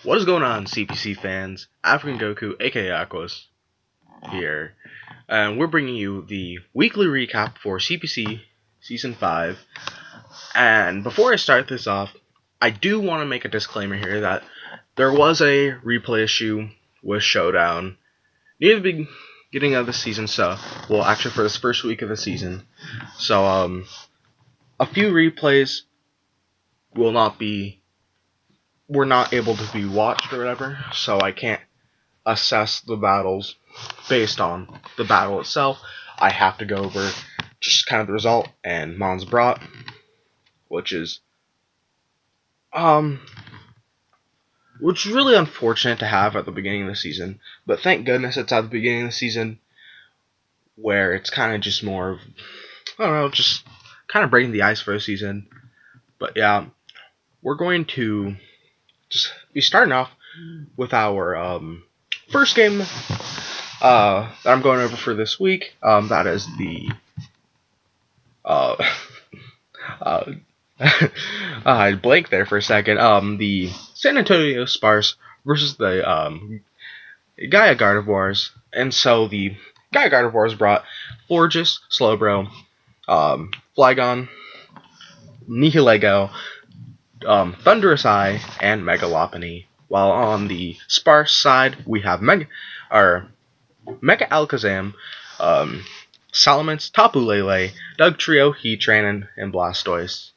What is going on, CPC fans? African Goku, aka Aquas, here. And we're bringing you the weekly recap for CPC Season 5. And before I start this off, I do want to make a disclaimer here that there was a replay issue with Showdown near the beginning of the season, actually for this first week of the season. So, a few replays were not able to be watched or whatever, so I can't assess the battles based on the battle itself. I have to go over just kind of the result and Mons brought, which is really unfortunate to have at the beginning of the season, but thank goodness it's at the beginning of the season where it's kind of just more of, I don't know, just kind of breaking the ice for the season. But yeah, we're going to just be starting off with our first game that I'm going over for this week. That is the I blanked there for a second. The San Antonio Spars versus the Gaia Gardevoirs. And so the Gaia Gardevoirs brought Florges, Slowbro, Flygon, Nihilego, Thunderous Eye, and Megalopony. While on the Sparse side, we have Mecha Alakazam, Salamence, Tapu Lele, Dugtrio, Heatran, and Blastoise.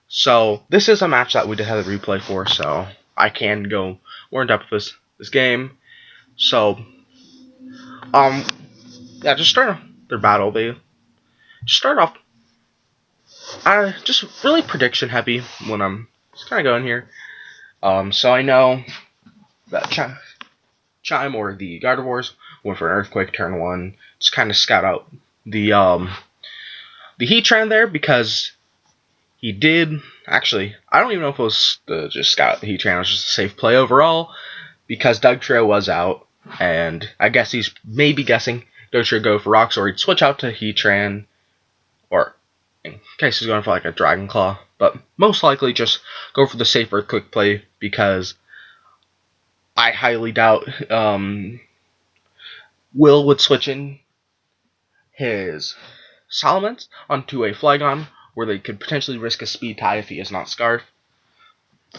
So this is a match that we did have a replay for, so I can go more in depth with this game. So, just start off their battle. They just start off just really prediction heavy when I'm just kind of going here. So I know that Chime or the Gardevoirs went for an Earthquake turn 1, just kind of scout out the Heatran there, because he did, actually, I don't even know if it was just scout the Heatran, it was just a safe play overall, because Dugtrio was out, and I guess he's maybe guessing Dugtrio go for Rocks, or he'd switch out to Heatran, or in case he's going for like a Dragon Claw, but most likely just go for the safe Earthquake play, because I highly doubt Will would switch in his Salamence onto a Flygon, where they could potentially risk a speed tie if he is not Scarf,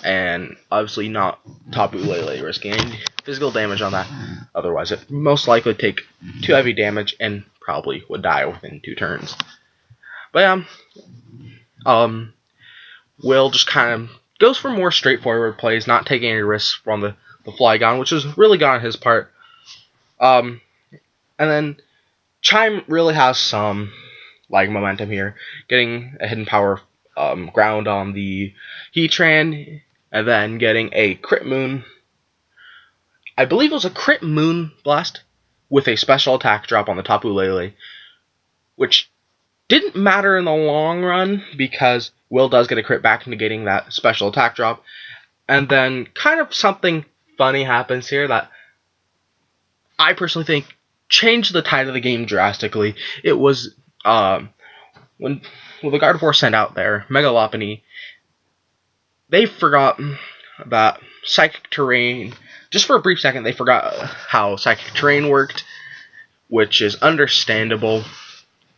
and obviously not Tapu Lele risking any physical damage on that. Otherwise, it most likely take 2 heavy damage and probably would die within 2 turns. But Will just kind of goes for more straightforward plays, not taking any risks from the Flygon, which is really good on his part. And then Chime really has some momentum here, getting a hidden power ground on the Heatran, and then getting a crit moon. I believe it was a crit moon blast with a special attack drop on the Tapu Lele, which didn't matter in the long run because Will does get a crit back, negating that special attack drop. And then kind of something funny happens here that I personally think changed the tide of the game drastically. It was when the Gardevoir sent out their Megalopony, they forgot that Psychic Terrain. Just for a brief second, they forgot how Psychic Terrain worked, which is understandable.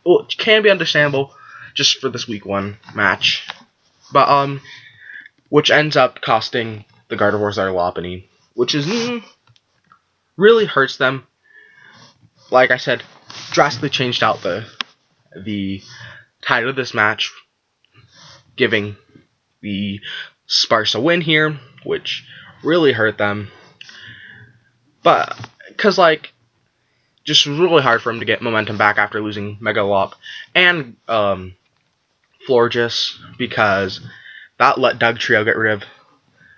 Well, it can be understandable just for this week 1 match, but which ends up costing the Gardevoirs their Lopunny, which is really hurts them. Like I said, drastically changed out the tide of this match, giving the Sparse a win here, which really hurt them. But because just really hard for him to get momentum back after losing Megalop and Florges, because that let Dugtrio get rid of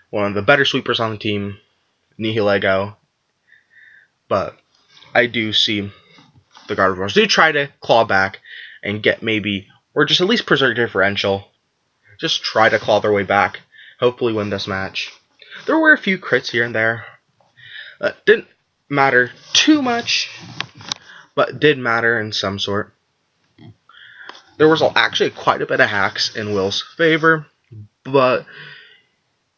one of the better sweepers on the team, Nihilego. But I do see the Gardevoirs do try to claw back and get maybe, or just at least preserve differential. Just try to claw their way back. Hopefully win this match. There were a few crits here and there. Didn't matter too much, but did matter in some sort. There was actually quite a bit of hacks in Will's favor, but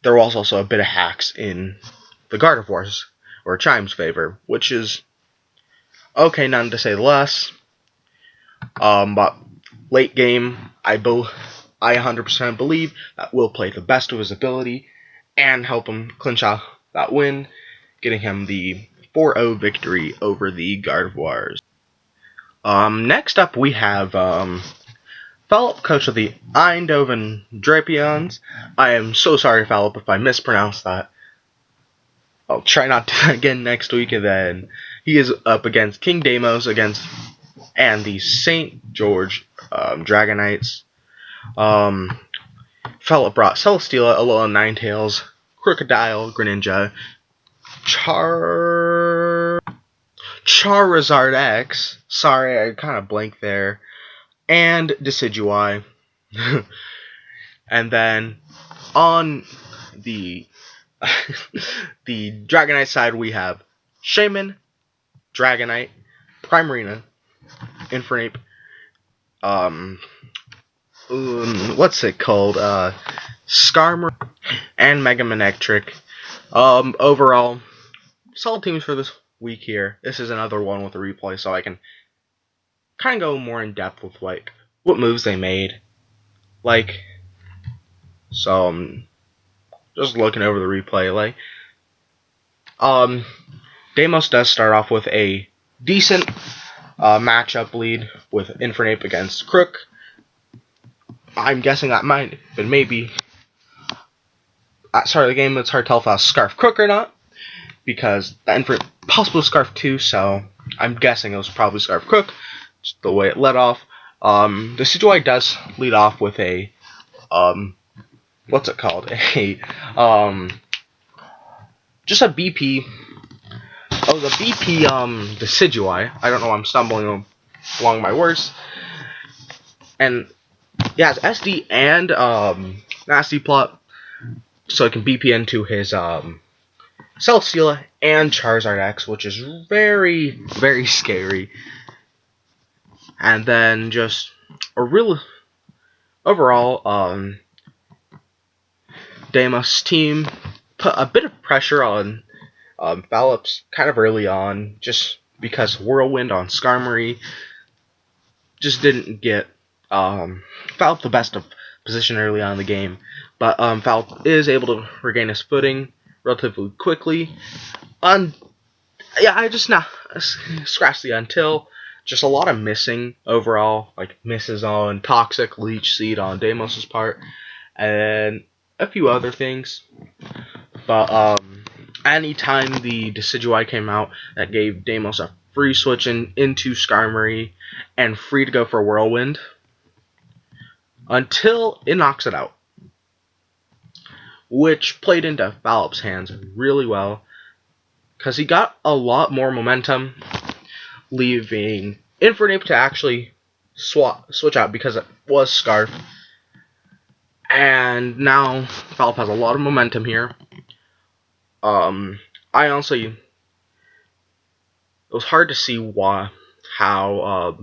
there was also a bit of hacks in the Gardevoirs, or Chime's favor, which is okay, none to say the less. But late game, I 100% believe that Will play the best of his ability and help him clinch out that win, getting him the 4-0 victory over the Gardevoirs. Next up we have Philip, coach of the Eindhoven Drapions. I am so sorry, Philip, if I mispronounced that. I'll try not to again next week, and then he is up against King Deimos and the St. George Dragonites. Philip brought Celesteela, Alola Ninetales, Crocodile, Greninja, Charizard X. Sorry, I kind of blanked there. And Decidueye. And then on the the Dragonite side, we have Shaman, Dragonite, Primarina, Infernape, what's it called? Skarmory, and Mega Manectric. Overall, solid teams for this week here. This is another one with a replay, so I can kind of go more in depth with like what moves they made. So just looking over the replay, Deimos does start off with a decent matchup lead with Infernape against Crook. I'm guessing that might have been maybe start of the game. It's hard to tell if I was Scarf Crook or not, because that Infernape possible Scarf 2, so I'm guessing it was probably Scarf Crook, just the way it led off. The Decidueye does lead off with a what's it called? Just a BP. Oh, the BP Decidueye. I don't know why I'm stumbling along my words. And yeah, it's SD and Nasty Plot, so it can BP into his Celesteela and Charizard X, which is very, very scary. And then just a real overall Deimos team put a bit of pressure on Phillips kind of early on, just because Whirlwind on Skarmory just didn't get Philip the best of position early on in the game. But Philip is able to regain his footing relatively quickly. Yeah, I just now scratched the until. Just a lot of missing overall, like misses on Toxic, Leech Seed on Deimos' part, and a few other things. But anytime the Decidueye came out, that gave Deimos a free switch into Skarmory and free to go for Whirlwind until it knocks it out, which played into Philip's hands really well because he got a lot more momentum, leaving Infernape to actually switch out because it was Scarf. And now Philip has a lot of momentum here. I honestly, it was hard to see how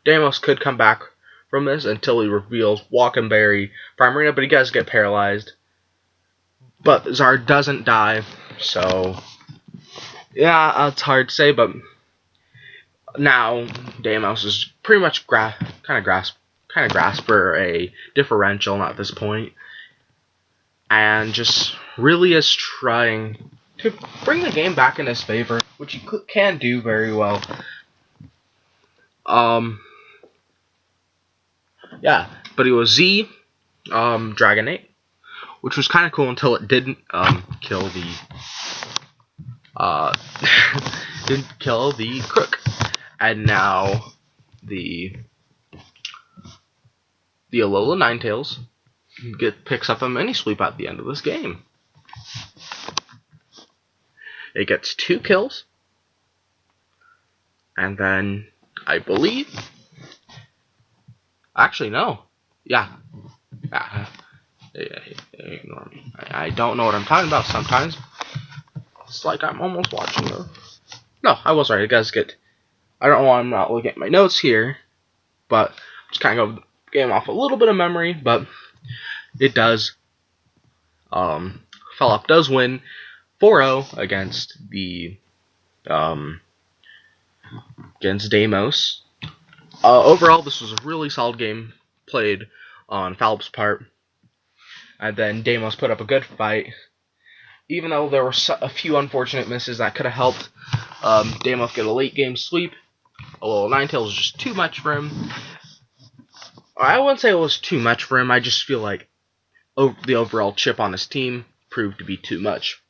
Deimos could come back from this until he reveals Walking Berry Primarina, but he does get paralyzed. But Zard doesn't die, so yeah, it's hard to say. But now Deimos is pretty much grasp for a differential at this point, and just really is trying to bring the game back in his favor, which he can do very well. Yeah, but it was Z Dragonite, which was kind of cool until it didn't kill the Crook, and now the Alola Ninetales picks up a mini sweep at the end of this game. It gets 2 kills, and then I believe, actually no, yeah, ignore me. I don't know what I'm talking about sometimes. It's like I'm almost watching though. No, I was right. It does get. I don't know why I'm not looking at my notes here, but just kind of go game off a little bit of memory, but it does. Philip does win 4-0 against against Deimos. Overall, this was a really solid game played on Falb's part, and then Deimos put up a good fight. Even though there were a few unfortunate misses that could have helped Deimos get a late game sweep, a little Ninetales was just too much for him. I wouldn't say it was too much for him. I just feel like the overall chip on his team proved to be too much,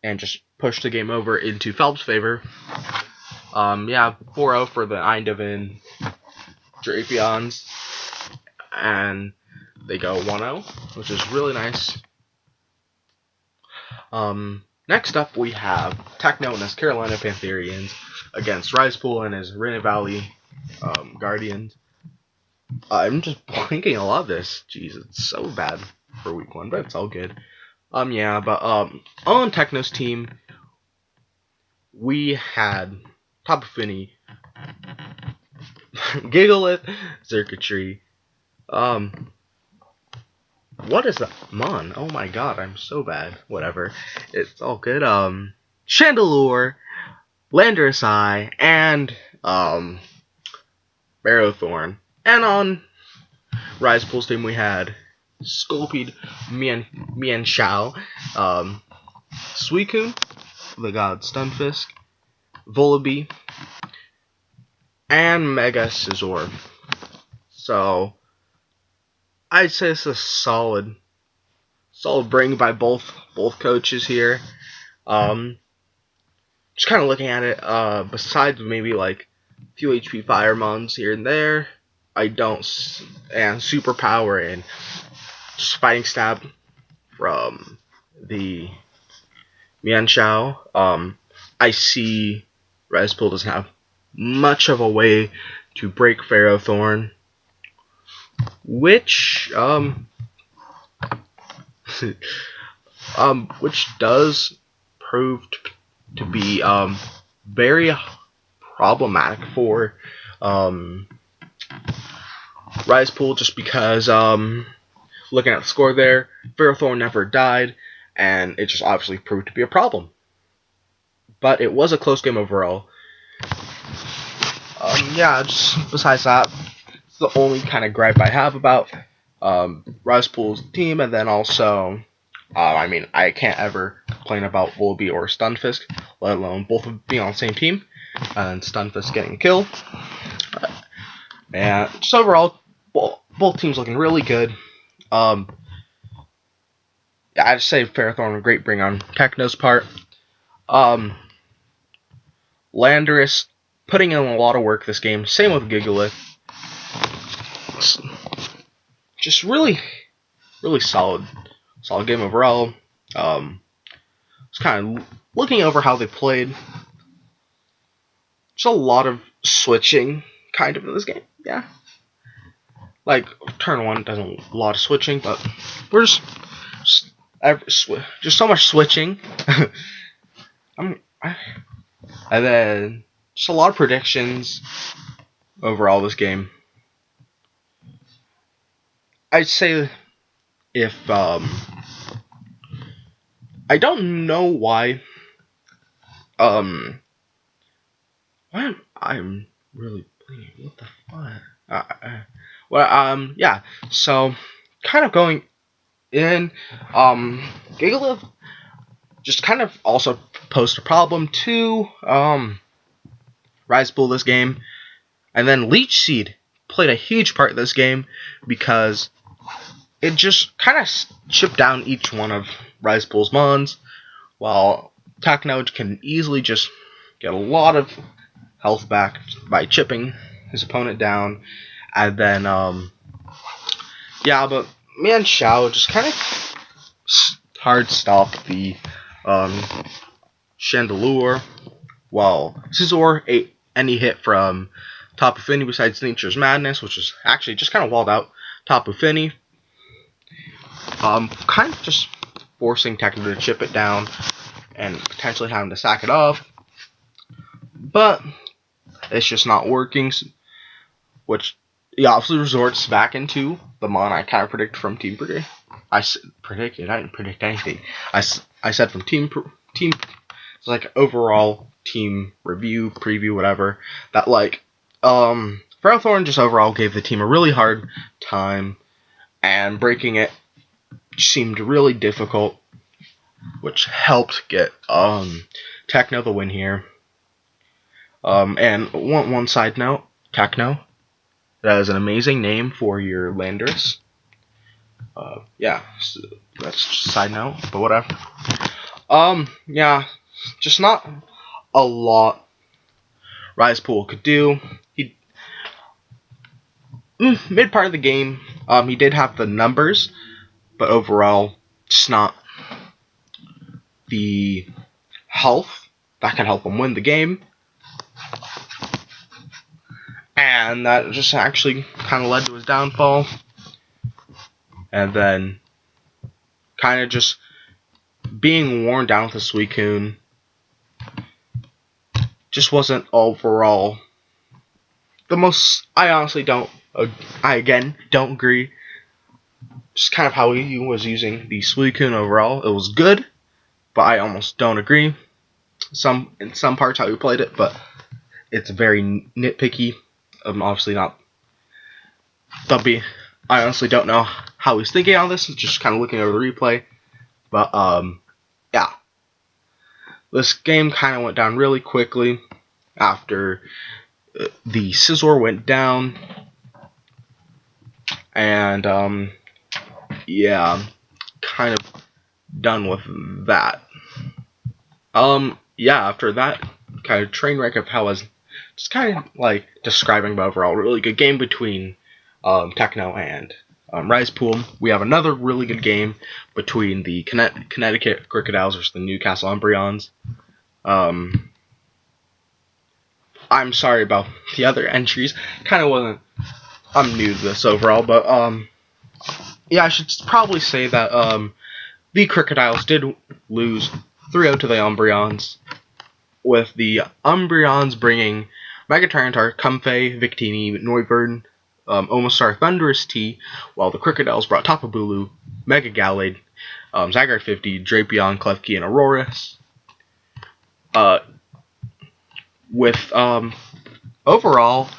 and just pushed the game over into Phelps' favor. 4-0 for the Eindhoven Drapions, and they go 1-0, which is really nice. Next up, we have Techno and his Carolina Pantherians against Risepool and his Rainy Valley Guardians. I'm just blanking a lot of this. Jeez, it's so bad for week 1, but it's all good. On Techno's team, we had Tapu Fini, Gigalith, Circuitry. What is that? Mon? Oh my god, I'm so bad. Whatever. It's all good. Chandelure, Landorus Eye, and Barrowthorn. And on Risepool's team, we had Sculpey, Mienshao, Suicune, the god Stunfisk, Volibee, and Mega Scizor. So I'd say it's a solid bring by both coaches here. Just kind of looking at it, besides maybe like a few HP Fire Mons here and there, and Superpower and just Fighting Stab from the Mienshao. I see Risepool doesn't have much of a way to break Ferrothorn, which does prove to be very problematic for Risepool, just because looking at the score there, Ferrothorn never died, and it just obviously proved to be a problem. But it was a close game overall. Just besides that, it's the only kind of gripe I have about Risepool's team, and then also, I can't ever complain about Volibee or Stunfisk, let alone both of them being on the same team, and Stunfisk getting a kill. And just overall, both teams looking really good. I'd say Ferrothorn a great bring on Techno's part. Landorus putting in a lot of work this game. Same with Gigalith. Just really solid game overall. Just kind of looking over how they played. Just a lot of switching kind of in this game. Yeah. Like turn 1 doesn't a lot of switching, but we're just so much switching. And then just a lot of predictions overall this game. I'd say if I don't know why I'm really bleeding. What the fuck? So kind of going in, Gigalith just kind of also posed a problem to Risepool this game, and then Leech Seed played a huge part in this game because it just kind of chipped down each one of Risepool's Mons, while Techno can easily just get a lot of health back by chipping his opponent down, and then but Mienshao just kind of hard stopped the Chandelure, while Scizor ate any hit from Tapu Fini besides Nature's Madness, which was actually just kind of walled out Tapu Fini. Kind of just forcing Techno to chip it down and potentially having to sack it off. But it's just not working, which he obviously resorts back into the Mon I kind of predicted from Team Predict. I didn't predict anything. I I said from team, it's like overall team review, preview, whatever, that like, Ferrothorn just overall gave the team a really hard time, and breaking it seemed really difficult, which helped get, Techno the win here. And one side note, Techno, that is an amazing name for your Landorus. Yeah, so that's just a side note, but whatever. Yeah, just not a lot Rise Pool could do. He mid part of the game, he did have the numbers, but overall, just not the health that can help him win the game. And that just actually kind of led to his downfall. And then kind of just being worn down with the Suicune just wasn't overall the most. I honestly don't. I again don't agree. Just kind of how he was using the Suicune overall. It was good, but I almost don't agree. In some parts how he played it, but it's very nitpicky. Obviously not. I honestly don't know how he's thinking on this. Just kind of looking over the replay, but yeah, this game kind of went down really quickly after the Scizor went down, and yeah, kind of done with that. Yeah, after that kind of train wreck of how I was just kind of like describing, but overall really good game between Techno and Rise Pool. We have another really good game between the Connecticut Crocodiles versus the Newcastle Umbreons. I'm sorry about the other entries. Kind of wasn't. I'm new to this overall, but yeah, I should probably say that the Crocodiles did lose 3-0 to the Umbreons, with the Umbreons bringing Mega Tyranitar, Comfey, Victini, Noivern, Omastar, Thundurus T, while the Crocodiles brought Tapu Bulu, Mega Gallade, Zygarde 50, Drapion, Klefki, and Aurorus. With overall,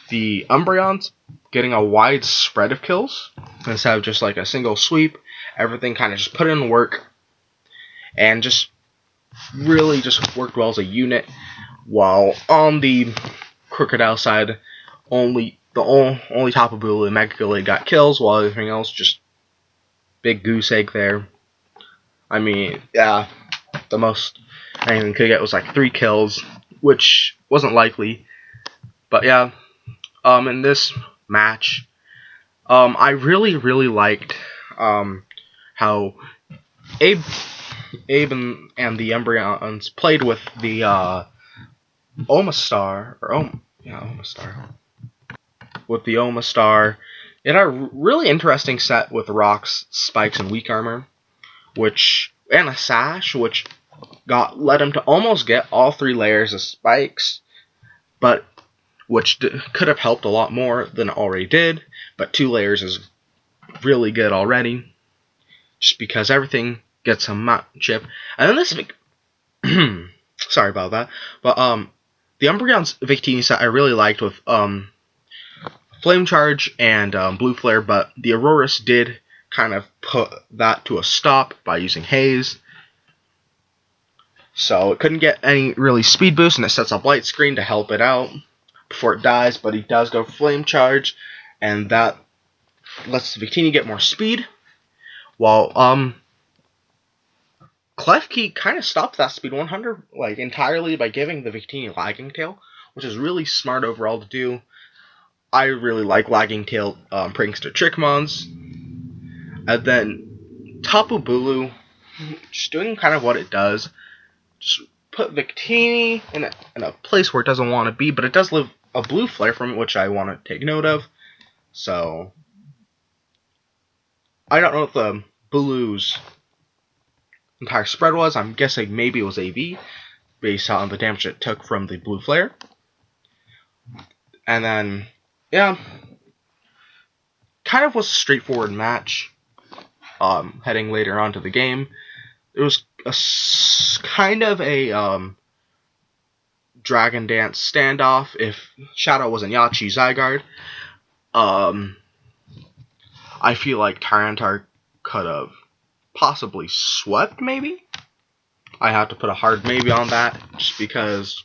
the Umbreons getting a wide spread of kills instead of just like a single sweep. Everything kind of just put in work and just really just worked well as a unit. While on the Crocodile side, only Tapu Bulu and Mega Gallade got kills, while everything else just big goose egg there. I mean, yeah, the most anything could get was like 3 kills, which wasn't likely. But yeah, in this match, I really liked how Abe and the Umbreons played with the Omastar, Omastar. With the Omastar, it had a really interesting set with rocks, spikes, and weak armor, and a sash, which led him to almost get all 3 layers of spikes, but which could have helped a lot more than it already did. But 2 layers is really good already, just because everything gets a chip. And then this, sorry about that, but the Umbreon's Victini set I really liked with Flame Charge and Blue Flare, but the Aurorus did kind of put that to a stop by using Haze. So it couldn't get any really speed boost, and it sets up Light Screen to help it out before it dies, but he does go Flame Charge, and that lets Victini get more speed, while Klefki kind of stopped that speed 100 like entirely by giving the Victini Lagging Tail, which is really smart overall to do. I really like Lagging Tail Prankster Trickmons. And then Tapu Bulu, just doing kind of what it does. Just put Victini in a place where it doesn't want to be, but it does live a Blue Flare from it, which I want to take note of. So, I don't know what the Bulu's entire spread was. I'm guessing maybe it was AV, based on the damage it took from the Blue Flare. And then, yeah, kind of was a straightforward match heading later on to the game. it was kind of a Dragon Dance standoff if Shadow wasn't Yachi Zygarde. Um, I feel like Tyranitar could have possibly swept, maybe? I have to put a hard maybe on that, just because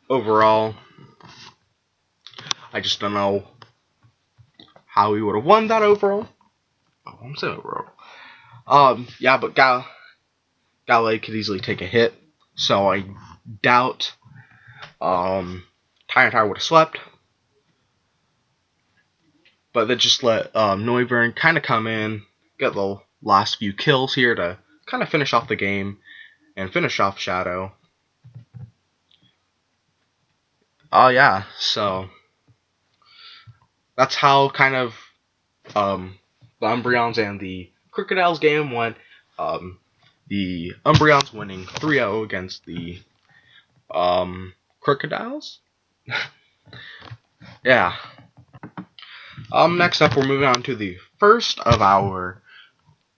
overall, I just don't know how he would have won that overall. Oh, I'm saying overall. Yeah, but Gallade could easily take a hit, so I doubt Tyranitar would have swept. But they just let Noivern kind of come in, get the last few kills here to kind of finish off the game and finish off Shadow. Oh yeah, so that's how kind of the Umbreons and the Crocodiles game went. The Umbreons winning 3-0 against the Crocodiles. Yeah. Next up, we're moving on to the first of our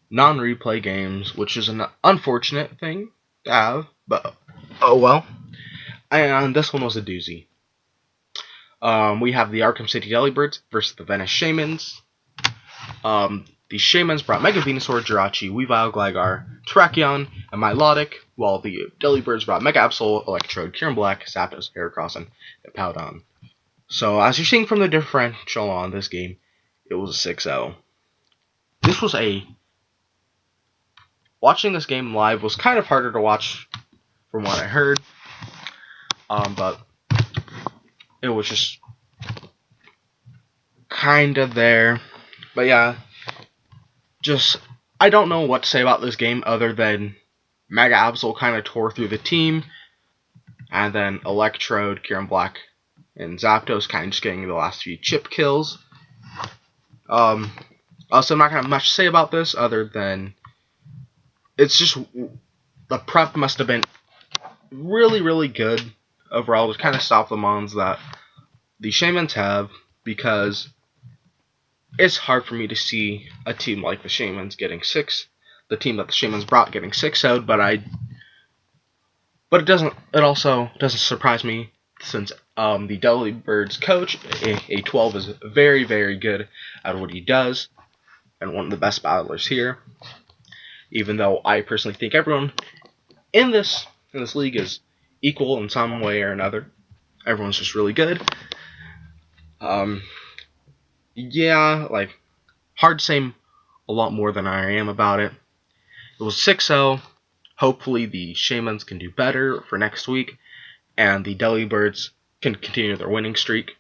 non-replay games, which is an unfortunate thing to have, but oh well. And this one was a doozy. We have the Arkham City Delibirds versus the Venice Shamans. The Shamans brought Mega Venusaur, Jirachi, Weavile, Gligar, Terrakion, and Milotic, while the Delibirds brought Mega Absol, Electrode, Kieran Black, Zapdos, Heracross, and Hippowdon. So, as you're seeing from the differential on this game, it was a 6-0. This was watching this game live was kind of harder to watch from what I heard, but it was just kind of there. But yeah, just I don't know what to say about this game other than Mega Absol kind of tore through the team, and then Electrode, Kieran Black, and Zapdos kind of just getting the last few chip kills. Also, I'm not going to have much to say about this other than it's just the prep must have been really, really good overall to kind of stop the mons that the Shamans have, because it's hard for me to see a team like the Shamans getting the team that the Shamans brought getting 6-0'd, but it also doesn't surprise me since the Delibirds coach, A12, is very, very good at what he does and one of the best battlers here. Even though I personally think everyone in this league is equal in some way or another. Everyone's just really good. Yeah, like, hard to say a lot more than I am about it. It was 6-0. Hopefully the Shamans can do better for next week, and the Delibirds can continue their winning streak.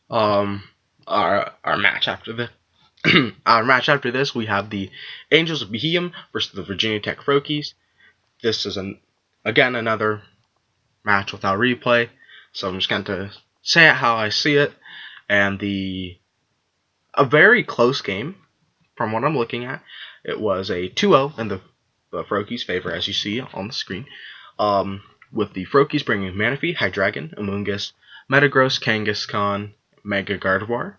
Our match after this, we have the Angels of Behem versus the Virginia Tech Frokies. This is again another match without replay, so I'm just going to say it how I see it, and a very close game from what I'm looking at. It was a 2-0 in the Frokies' favor, as you see on the screen, with the Frokies bringing Manaphy, Hydreigon, Amoonguss, Metagross, Kangaskhan, Mega Gardevoir,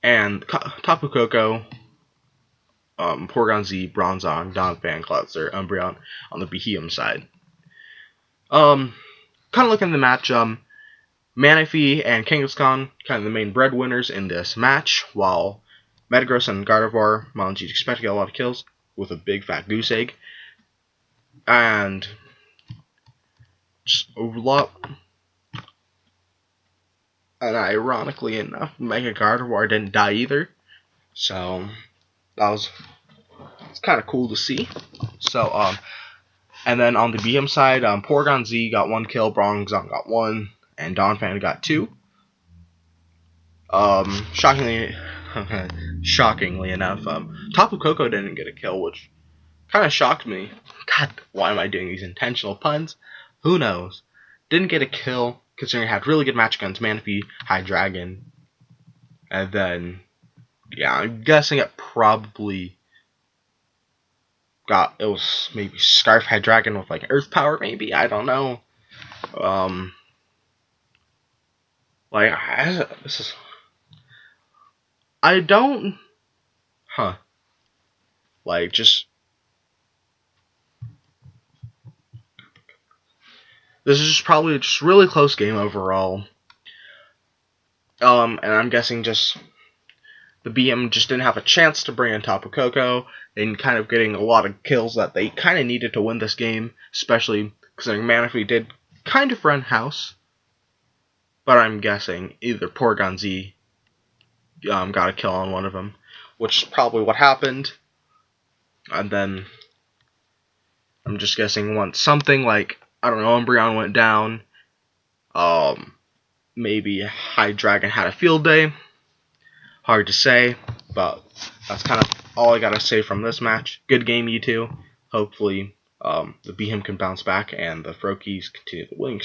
and Tapu Koko, Porygon Z, Bronzong, Donphan, Cloudster, Umbreon on the Behem side. Kind of looking at the match, Manaphy and Kangaskhan kind of the main breadwinners in this match, while Metagross and Gardevoir, you'd expect to get a lot of kills with a big fat goose egg. And just a lot. And ironically enough, Mega Gardevoir didn't die either. So it's kind of cool to see. So and then on the BM side, Porygon Z got 1 kill, Bronzong got 1, and Donphan got 2. Shockingly enough, Tapu Koko didn't get a kill, which kind of shocked me. God, why am I doing these intentional puns? Who knows? Didn't get a kill, considering I had really good match against Manaphy, Hydreigon, and then, yeah, I'm guessing it probably it was maybe Scarf Hydreigon with like Earth Power, maybe, I don't know. I don't, Like, just this is just probably just really close game overall. And I'm guessing just the BM just didn't have a chance to bring in Tapu Koko, and kind of getting a lot of kills that they kind of needed to win this game, especially considering Manaphy did kind of run house. But I'm guessing either Porygon Z got a kill on one of them, which is probably what happened. And then I'm just guessing once something like, I don't know, Umbreon went down, maybe Hydreigon had a field day. Hard to say, but that's kind of all I gotta say from this match. Good game, you two. Hopefully, the Behem can bounce back and the Froakies continue the winning.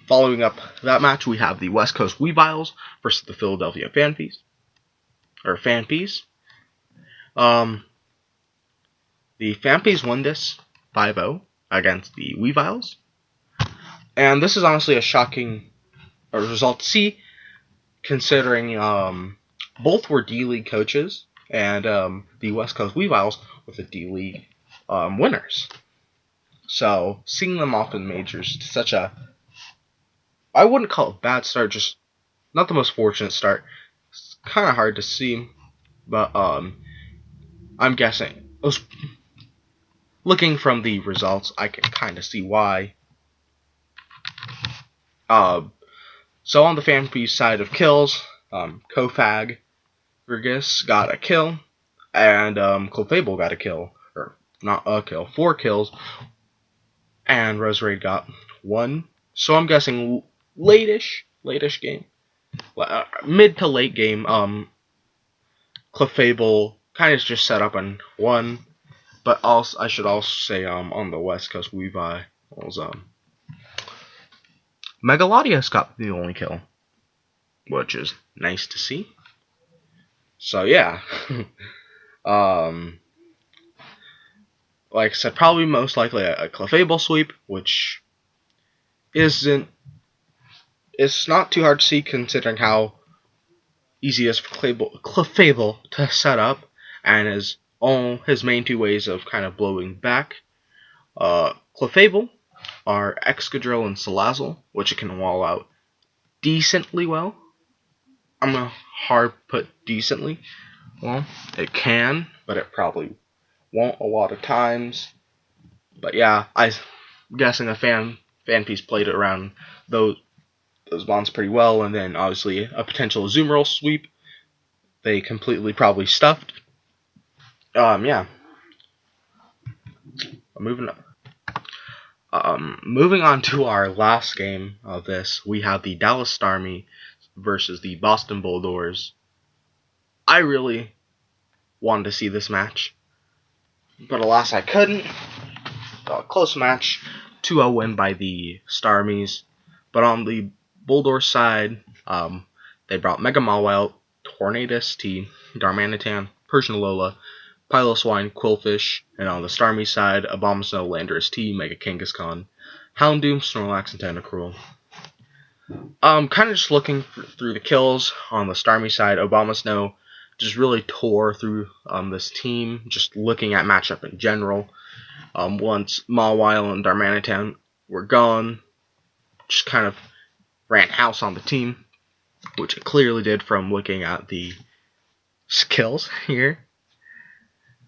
Following up that match, we have the West Coast Weaviles versus the Philadelphia Fanpeas. The Fanpeas won this 5-0 against the Weaviles. And this is honestly a shocking result to see, considering both were D-League coaches, and the West Coast Weaviles were the D-League winners. So, seeing them off in majors to such a, I wouldn't call it a bad start, just not the most fortunate start. It's kind of hard to see, but I'm guessing. Looking from the results, I can kind of see why. So on the Fanpeas side of kills, Kofag Virgus got a kill, and Clefable got a kill, or not a kill, 4 kills, and Roserade got 1. So I'm guessing late-ish game, mid to late game. Clefable kind of just set up and won, but also I should also say on the West Coast Weaviles, Megalodius got the only kill, which is nice to see. So yeah, like I said, probably most likely a Clefable sweep, which it's not too hard to see considering how easy it is for Clefable to set up, and his main 2 ways of kind of blowing back. Clefable are Excadrill and Salazzle, which it can wall out decently well. I'm gonna hard put decently. Well, it can, but it probably won't a lot of times. But yeah, I'm guessing a Fanpeas played it around those bonds pretty well, and then obviously a potential Azumarill sweep they completely probably stuffed. Yeah. Moving on to our last game of this, we have the Dallas Starmie versus the Boston Bulldors. I really wanted to see this match, but alas I couldn't. Close match, 2-0 win by the Starmies. But on the Bulldor side, they brought Mega Mawile, Tornadus T, Darmanitan, Persian Alola, Piloswine, Quillfish, and on the Starmie side, Abomasnow, Landorus T, Mega Kangaskhan, Houndoom, Snorlax, and Tentacruel. Kind of just looking through the kills on the Starmie side, Abomasnow just really tore through this team, just looking at matchup in general. Once Mawile and Darmanitan were gone, just kind of ran house on the team, which it clearly did from looking at the skills here.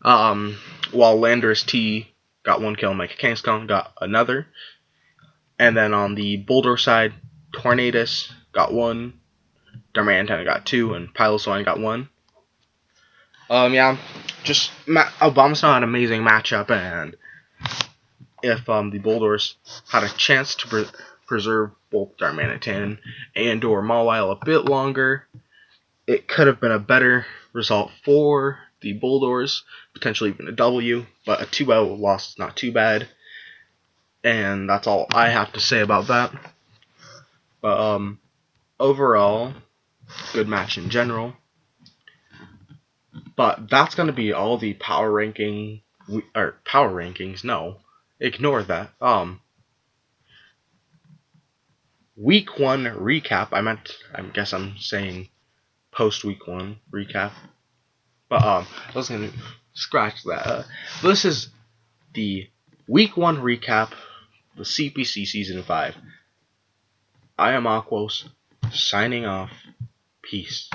While Landorus T got 1 kill, Mega Kangaskhan got another. And then on the Boulder side, Tornadus got 1, Darmanitan got 2, and Piloswine got 1. Yeah, just Abomasnow had an amazing matchup, and if the Boulders had a chance to preserve both Darmanitan and or Mawile a bit longer, it could have been a better result for the Bulldors, potentially even a W, but a 2-0 loss is not too bad. And that's all I have to say about that. But overall, good match in general. But that's going to be all the power rankings. No, ignore that. Week 1 recap. I guess I'm saying post week 1 recap. But I was gonna scratch that. This is the Week 1 recap, the CPC Season 5. I am Aquos, signing off. Peace.